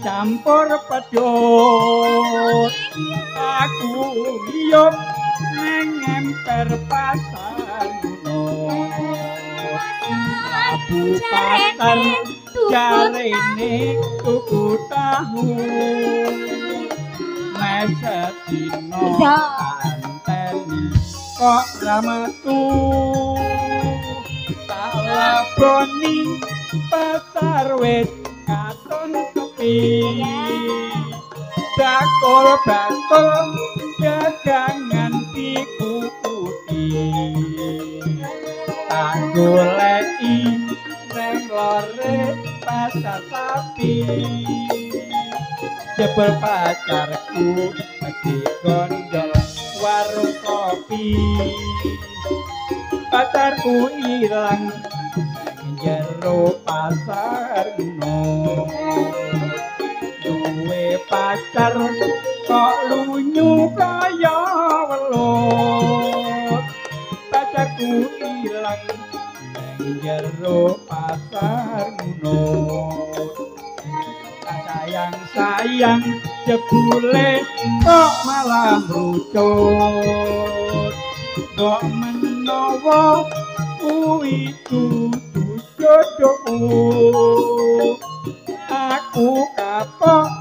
campur pedhot aku ngiyup ning emper pasar Labu pasar jarene tuku tahu mesetino anteni kok ramatu talaboni pasar wis katon sepi bakul dagangan dikukuti tak goleki neng lore pasar sapi jebul pacarku lagi gondol warung kopi pacarku ilang jero pasar duwe pacar kok lunyu kaya welut pacarku ilang jero pasar sayang jebule kok malah rucut kok menawa kuwi dudu jodohku aku kapok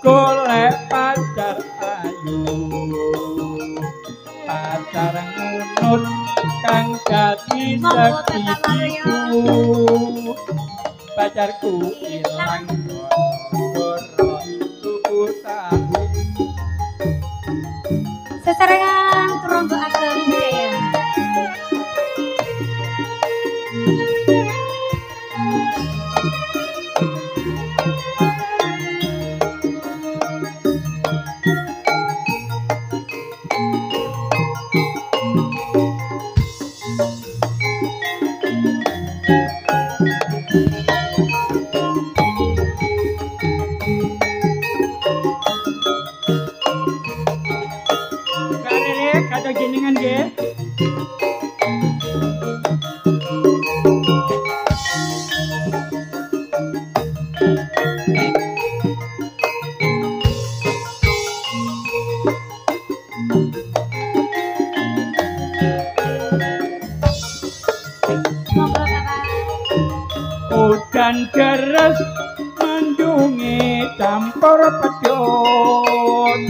golek pacar ayu pacar ngunut kang dadi seksiku pacarku ilang sesarengan turun ke ageng jaya kata jenengan nggih udan deres mendungi campur pedhot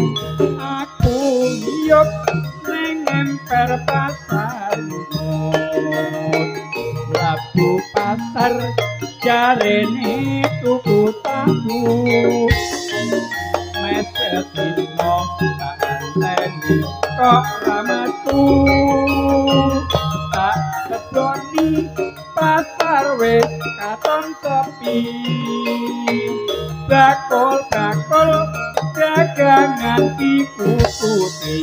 aku ngiyup ning emper pasar labu pasar jarene tuku tahu mesetino tak anteni kok ramatu tak sedoni pasar wis katon sepi bakul dagangan dikukuti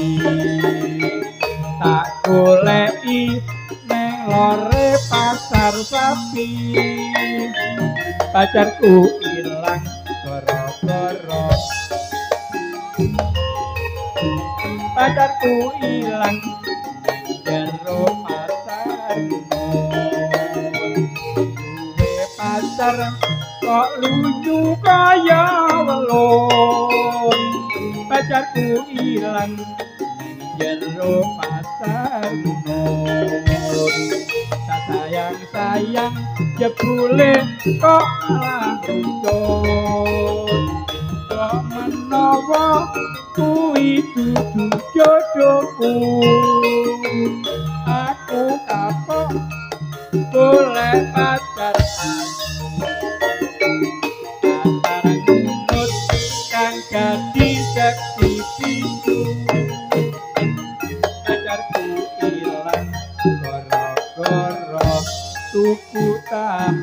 tak goleki neng lore pasar sapi pacarku ilang gara-gara pacarku ilang jero pasar pacar kok lucu kaya welut pacarku ilang jero pasar sayang jebule kok malah rucut kok menawa kuwi dudu jodohku aku kapok golek pacar dadi seksi pacarku ilang gara-gara tuku tahu